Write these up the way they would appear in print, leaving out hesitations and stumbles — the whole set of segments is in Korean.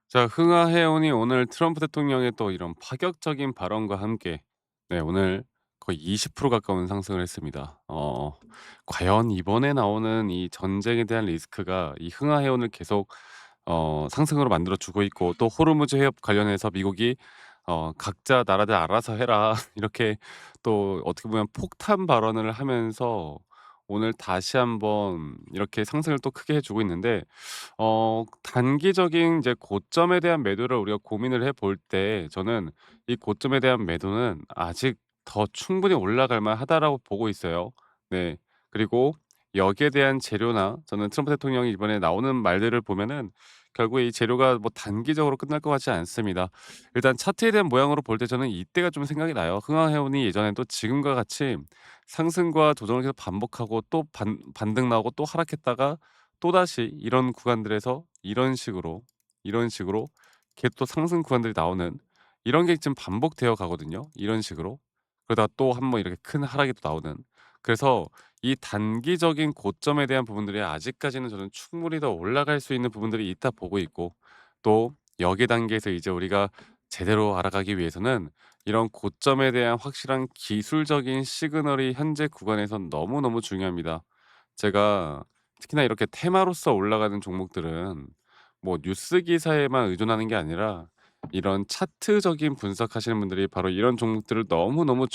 자, 흥하해온이 오늘 트럼프 대통령의 또 이런 파격적인 발언과 함께 오늘 거의 20% 가까운 상승을 했습니다. 과연 이번에 나오는 이 전쟁에 대한 리스크가 이 흥하해온을 계속 상승으로 만들어 주고 있고, 또 호르무즈 해협 관련해서 미국이 "각자 나라들 알아서 해라." 이렇게 또 어떻게 보면 폭탄 발언을 하면서 오늘 다시 한번 이렇게 상승을 또 크게 해 주고 있는데, 단기적인 이제 고점에 대한 매도를 우리가 고민을 해볼 때 저는 이 고점에 대한 매도는 아직 더 충분히 올라갈 만하다라고 보고 있어요. 네. 그리고 여기에 대한 재료나, 저는 트럼프 대통령이 이번에 나오는 말들을 보면은 결국에 이 재료가 뭐 단기적으로 끝날 것 같지 않습니다. 일단 차트에 대한 모양으로 볼 때 저는 이때가 좀 생각이 나요. 흥하해온이 예전에도 지금과 같이 상승과 조정을 계속 반복하고 또 반등 나오고 또 하락했다가 또다시 이런 구간들에서 이런 식으로 계속 또 상승 구간들이 나오는, 이런 게 지금 반복되어 가거든요, 이런 식으로. 그러다가 또 한번 이렇게 큰 하락이 또 나오는. 그래서 이 단기적인 고점에 대한 부분들이 아직까지는 저는 충분히 더 올라갈 수 있는 부분들이 있다 보고 있고, 또 여기 단계에서 이제 우리가 제대로 알아가기 위해서는 이런 고점에 대한 확실한 기술적인 시그널이 현재 구간에선 너무너무 중요합니다. 제가 특히나 이렇게 테마로서 올라가는 종목들은 뭐 뉴스 기사에만 의존하는 게 아니라 이런 차트적인 분석하시는 분들이 바로 이런 종목들을 너무너무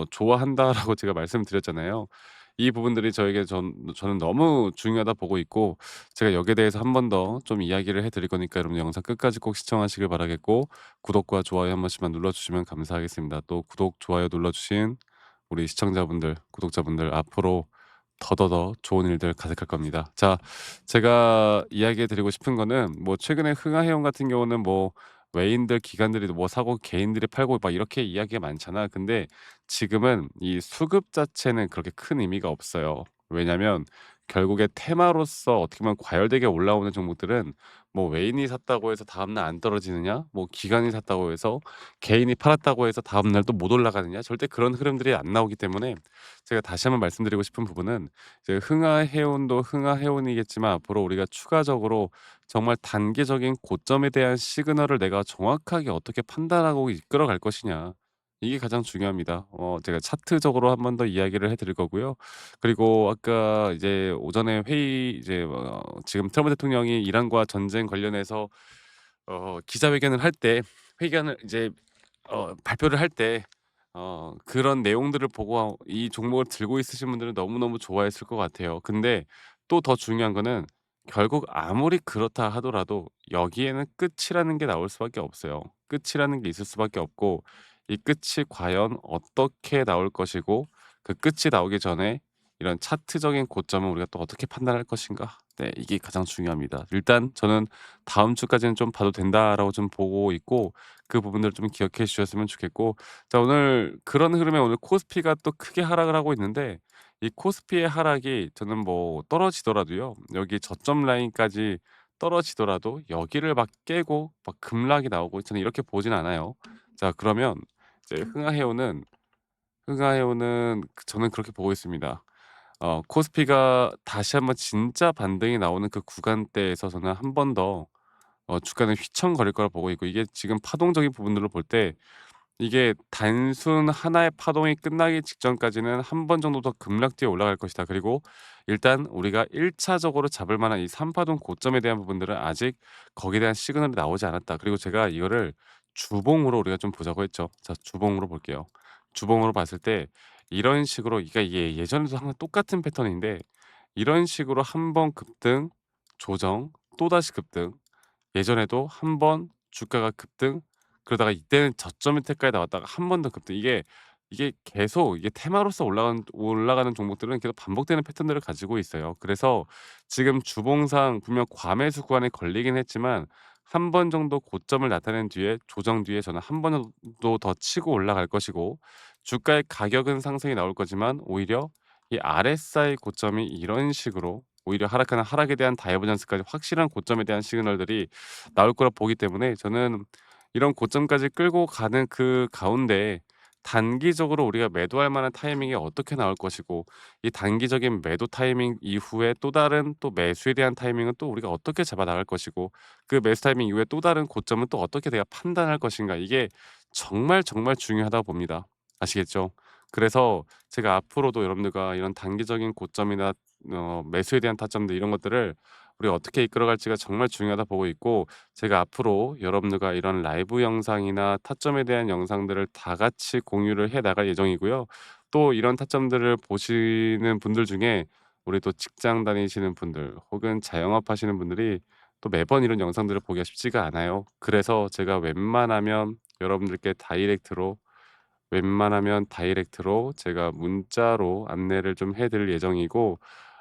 좋아한다라고 제가 말씀드렸잖아요. 이 부분들이 저에게 저는 너무 중요하다 보고 있고, 제가 여기에 대해서 한 번 더 좀 이야기를 해 드릴 거니까 여러분 영상 끝까지 꼭 시청하시길 바라겠고, 구독과 좋아요 한 번씩만 눌러 주시면 감사하겠습니다. 또 구독, 좋아요 눌러 주신 우리 시청자분들, 구독자분들 앞으로 더더더 좋은 일들 가득할 겁니다. 자, 제가 이야기해 드리고 싶은 거는 뭐 최근에 흥하해용 같은 경우는 뭐 외인들, 기관들이 뭐 사고 개인들이 팔고 막 이렇게 이야기가 많잖아. 근데 지금은 이 수급 자체는 그렇게 큰 의미가 없어요. 왜냐면 결국에 테마로서 어떻게 보면 과열되게 올라오는 종목들은 뭐 외인이 샀다고 해서 다음날 안 떨어지느냐, 뭐 기관이 샀다고 해서 개인이 팔았다고 해서 다음날 또 못 올라가느냐, 절대 그런 흐름들이 안 나오기 때문에 제가 다시 한번 말씀드리고 싶은 부분은, 이제 흥하해온도 흥하해온이겠지만 앞으로 우리가 추가적으로 정말 단기적인 고점에 대한 시그널을 내가 정확하게 어떻게 판단하고 이끌어갈 것이냐, 이게 가장 중요합니다. 제가 차트적으로 한 번 더 이야기를 해 드릴 거고요. 그리고 아까 이제 오전에 회의, 이제 지금 트럼프 대통령이 이란과 전쟁 관련해서 기자회견을 할 때, 회견을 이제 발표를 할 때 그런 내용들을 보고 이 종목을 들고 있으신 분들은 너무너무 좋아했을 것 같아요. 근데 또 더 중요한 거는, 결국 아무리 그렇다 하더라도 여기에는 끝이라는 게 나올 수밖에 없어요. 끝이라는 게 있을 수밖에 없고, 이 끝이 과연 어떻게 나올 것이고, 그 끝이 나오기 전에 이런 차트적인 고점을 우리가 또 어떻게 판단할 것인가. 네, 이게 가장 중요합니다. 일단 저는 다음 주까지는 좀 봐도 된다라고 좀 보고 있고, 그 부분들을 좀 기억해 주셨으면 좋겠고, 자, 오늘 그런 흐름에 오늘 코스피가 또 크게 하락을 하고 있는데, 이 코스피의 하락이 저는 뭐 떨어지더라도요, 여기 저점 라인까지 떨어지더라도 여기를 막 깨고 막 급락이 나오고, 저는 이렇게 보진 않아요. 자, 그러면 이제 흥하해오는 저는 그렇게 보고 있습니다. 코스피가 다시 한번 진짜 반등이 나오는 그 구간대에서 저는 한 번 더 주가는 휘청거릴 거라 보고 있고, 이게 지금 파동적인 부분들로 볼 때 이게 단순 하나의 파동이 끝나기 직전까지는 한 번 정도 더 급락 뒤에 올라갈 것이다. 그리고 일단 우리가 1 차적으로 잡을 만한 이 3 파동 고점에 대한 부분들은 아직 거기에 대한 시그널이 나오지 않았다. 그리고 제가 이거를 주봉으로 우리가 좀 보자고 했죠. 자, 주봉으로 볼게요. 주봉으로 봤을 때 이런 식으로, 이게 예전에도 항상 똑같은 패턴인데, 이런 식으로 한 번 급등, 조정, 또다시 급등, 예전에도 한 번 주가가 급등, 그러다가 이때는 저점 밑에까지 나왔다가 한 번 더 급등, 이게 계속 이게 테마로서 올라가는 종목들은 계속 반복되는 패턴들을 가지고 있어요. 그래서 지금 주봉상 분명 과매수 구간에 걸리긴 했지만 한 번 정도 고점을 나타낸 뒤에, 조정 뒤에 저는 한 번 정도 더 치고 올라갈 것이고, 주가의 가격은 상승이 나올 거지만 오히려 이 RSI 고점이 이런 식으로 오히려 하락하는, 하락에 대한 다이버전스까지 확실한 고점에 대한 시그널들이 나올 거라 보기 때문에, 저는 이런 고점까지 끌고 가는 그 가운데 단기적으로 우리가 매도할 만한 타이밍이 어떻게 나올 것이고, 이 단기적인 매도 타이밍 이후에 또 다른 또 매수에 대한 타이밍은 또 우리가 어떻게 잡아 나갈 것이고, 그 매수 타이밍 이후에 또 다른 고점은 또 어떻게 내가 판단할 것인가, 이게 정말 정말 중요하다고 봅니다. 아시겠죠? 그래서 제가 앞으로도 여러분들과 이런 단기적인 고점이나 매수에 대한 타점들, 이런 것들을 우리가 어떻게 이끌어갈지가 정말 중요하다 보고 있고, 제가 앞으로 여러분들과 이런 라이브 영상이나 타점에 대한 영상들을 다 같이 공유를 해 나갈 예정이고요. 또 이런 타점들을 보시는 분들 중에 우리 또 직장 다니시는 분들 혹은 자영업하시는 분들이 또 매번 이런 영상들을 보기가 쉽지가 않아요. 그래서 제가 여러분들께 다이렉트로 제가 문자로 안내를 좀 해 드릴 예정이고,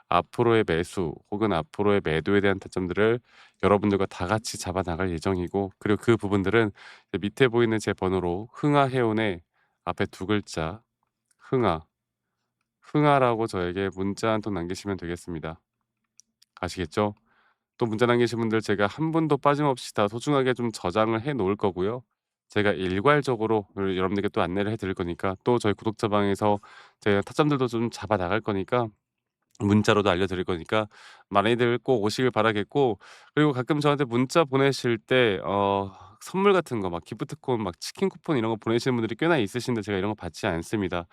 앞으로의 매수 혹은 앞으로의 매도에 대한 타점들을 여러분들과 다 같이 잡아 나갈 예정이고, 그리고 그 부분들은 이제 밑에 보이는 제 번호로 흥하해온의 앞에 두 글자 흥하, 흥하라고 저에게 문자 한 통 남기시면 되겠습니다. 아시겠죠? 또 문자 남기신 분들 제가 한 분도 빠짐없이 다 소중하게 좀 저장을 해 놓을 거고요. 제가 일괄적으로 여러분들께 또 안내를 해 드릴 거니까, 또 저희 구독자 방에서 제가 타점들도 좀 잡아 나갈 거니까, 문자로도 알려드릴 거니까 많이들 꼭 오시길 바라겠고, 그리고 가끔 저한테 문자 보내실 때 선물 같은 거 막 기프트콘 막 치킨 쿠폰 이런 거 보내시는 분들이 꽤나 있으신데, 제가 이런 거 받지 않습니다.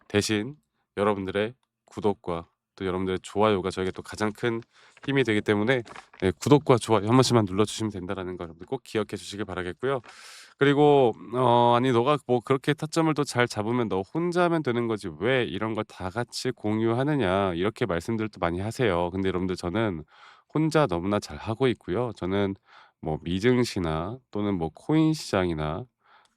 대신 여러분들의 구독과 또 여러분들의 좋아요가 저에게 또 가장 큰 힘이 되기 때문에, 네, 구독과 좋아요 한 번씩만 눌러주시면 된다라는 거 여러분들 꼭 기억해 주시길 바라겠고요. 그리고 "아니 너가 뭐 그렇게 타점을 또 잘 잡으면 너 혼자 하면 되는 거지 왜 이런 걸 다 같이 공유하느냐." 이렇게 말씀들도 많이 하세요. 근데 여러분들, 저는 혼자 너무나 잘하고 있고요. 저는 뭐 미증시나 또는 뭐 코인 시장이나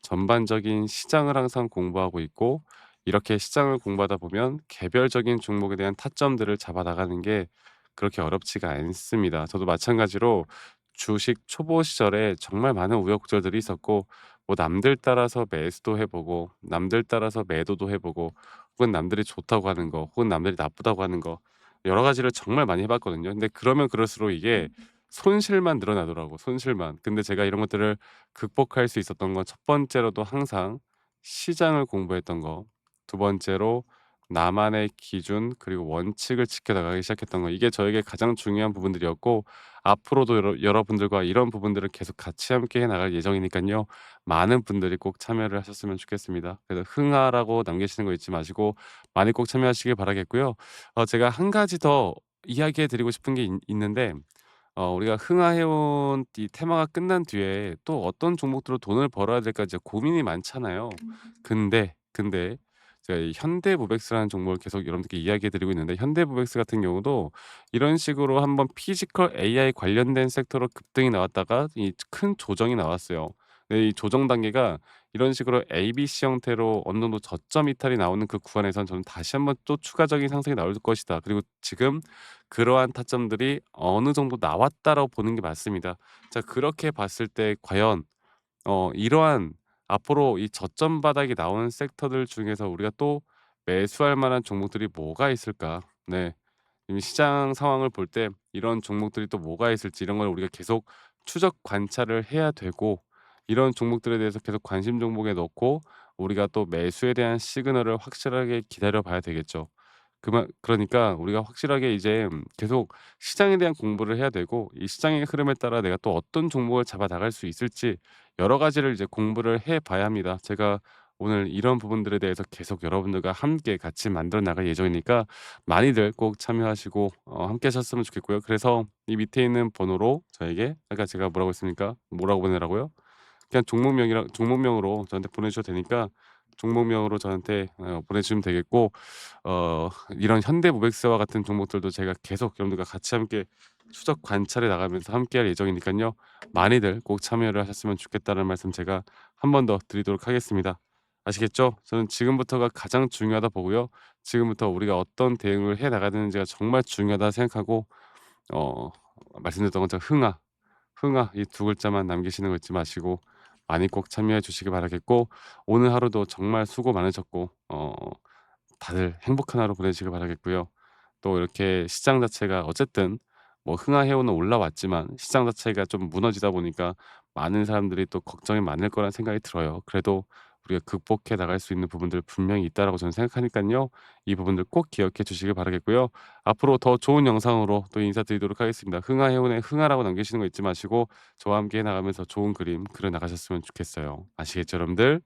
전반적인 시장을 항상 공부하고 있고, 이렇게 시장을 공부하다 보면 개별적인 종목에 대한 타점들을 잡아 나가는 게 그렇게 어렵지가 않습니다. 저도 마찬가지로 주식 초보 시절에 정말 많은 우여곡절들이 있었고, 뭐 남들 따라서 매수도 해 보고 남들 따라서 매도도 해 보고, 혹은 남들이 좋다고 하는 거 혹은 남들이 나쁘다고 하는 거, 여러 가지를 정말 많이 해 봤거든요. 근데 그러면 그럴수록 이게 손실만 늘어나더라고, 손실만. 근데 제가 이런 것들을 극복할 수 있었던 건, 첫 번째로도 항상 시장을 공부했던 거, 두 번째로 나만의 기준 그리고 원칙을 지켜 나가기 시작했던 거, 이게 저에게 가장 중요한 부분들이었고, 앞으로도 여러분들과 이런 부분들을 계속 같이 함께 해 나갈 예정이니깐요. 많은 분들이 꼭 참여를 하셨으면 좋겠습니다. 그래서 흥하라고 남기시는 거 잊지 마시고 많이 꼭 참여하시길 바라겠고요. 제가 한 가지 더 이야기해 드리고 싶은 게 있는데, 우리가 흥하해 온 이 테마가 끝난 뒤에 또 어떤 종목들로 돈을 벌어야 될까 이제 고민이 많잖아요. 근데 제가 이 현대무백스라는 종목을 계속 여러분들께 이야기해 드리고 있는데, 현대무백스 같은 경우도 이런 식으로 한번 피지컬 AI 관련된 섹터로 급등이 나왔다가 이 큰 조정이 나왔어요. 근데 이 조정 단계가 이런 식으로 ABC 형태로 어느 정도 저점 이탈이 나오는 그 구간에선 저는 다시 한번 또 추가적인 상승이 나올 것이다. 그리고 지금 그러한 타점들이 어느 정도 나왔다라고 보는 게 맞습니다. 자, 그렇게 봤을 때 과연 이러한 앞으로 이 저점 바닥이 나오는 섹터들 중에서 우리가 또 매수할 만한 종목들이 뭐가 있을까? 네. 이 시장 상황을 볼 때 이런 종목들이 또 뭐가 있을지, 이런 걸 우리가 계속 추적 관찰을 해야 되고, 이런 종목들에 대해서 계속 관심 종목에 넣고 우리가 또 매수에 대한 시그널을 확실하게 기다려 봐야 되겠죠. 그러니까 우리가 확실하게 이제 계속 시장에 대한 공부를 해야 되고, 이 시장의 흐름에 따라 내가 또 어떤 종목을 잡아 나갈 수 있을지 여러 가지를 이제 공부를 해 봐야 합니다. 제가 오늘 이런 부분들에 대해서 계속 여러분들과 함께 같이 만들어 나갈 예정이니까 많이들 꼭 참여하시고 함께 하셨으면 좋겠고요. 그래서 이 밑에 있는 번호로 저에게, 아까 제가 뭐라고 했습니까? 뭐라고 보내라고요? 그냥 종목명으로 저한테 보내주셔도 되니까, 종목명으로 저한테 보내주시면 되겠고, 이런 현대모백스와 같은 종목들도 제가 계속 여러분들과 같이 함께 추적 관찰해 나가면서 함께할 예정이니까요. 많이들 꼭 참여를 하셨으면 좋겠다는 말씀 제가 한 번 더 드리도록 하겠습니다. 아시겠죠? 저는 지금부터가 가장 중요하다 보고요. 지금부터 우리가 어떤 대응을 해 나가야 되는지가 정말 중요하다 생각하고, 어 말씀드렸던 것처럼 흥아 이 두 글자만 남기시는 거 잊지 마시고 많이 꼭 참여해 주시기 바라겠고, 오늘 하루도 정말 수고 많으셨고 다들 행복한 하루 보내시길 바라겠고요. 또 이렇게 시장 자체가 어쨌든 뭐 흥하해오는 올라왔지만 시장 자체가 좀 무너지다 보니까 많은 사람들이 또 걱정이 많을 거란 생각이 들어요. 그래도 우리가 극복해 나갈 수 있는 부분들 분명히 있다라고 저는 생각하니깐요. 이 부분들 꼭 기억해 주시길 바라겠고요. 앞으로 더 좋은 영상으로 또 인사드리도록 하겠습니다. 흥하해운에 흥하라고 남기시는 거 잊지 마시고 저와 함께 해 나가면서 좋은 그림 그려 나가셨으면 좋겠어요. 아시겠죠 여러분들?